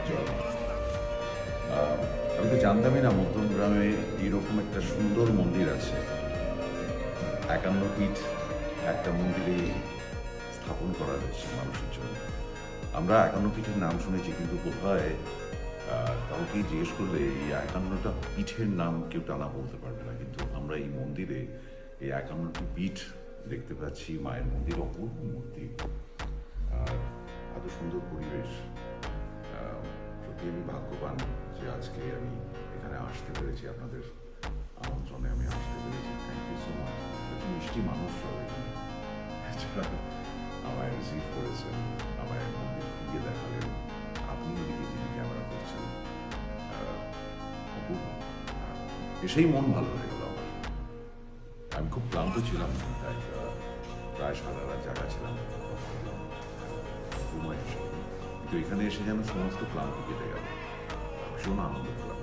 জয় মা। আমি তো জানতামই না মধ্যম গ্রামে এইরকম একটা সুন্দর মন্দির আছে। ৫১ ফিট একটা মন্দিরে স্থাপন করা হয়েছে মানুষের জন্য। আমরা ৫১ পীঠের নাম শুনেছি, কিন্তু বোধহয় কাউকে জিজ্ঞেস করলে এই ৫১টা পীঠের নাম কেউ টানা বলতে পারবে না। কিন্তু আমরা এই মন্দিরে এই ৫১টি পীঠ দেখতে পাচ্ছি। মায়ের মন্দির, অপূর্ব মূর্তি, আর এত সুন্দর পরিবেশ। সত্যি আমি ভাগ্যবান যে আজকে আমি এখানে আসতে পেরেছি, আপনাদের আমন্ত্রণে আমি আসতে পেরেছি। Thank you so much. এত মিষ্টি মানুষ সব এখানে যারা আমায় রিসিভ করেছেন, আমায় মন্দির ঘুরিয়ে দেখালেন। আপনি ওদিকে যিনি ক্যামেরা করছেন, অপূর্ব। এসেই মন ভালো হয়ে গেল আমার। আমি খুব ক্লান্ত ছিলাম, তাই প্রায় সারা রাত জায়গা ছিলাম, ঘুমায় এসে। কিন্তু এখানে এসে যেন সমস্ত ক্লান্তি কেটে গেল, ভীষণ আনন্দ পেলাম।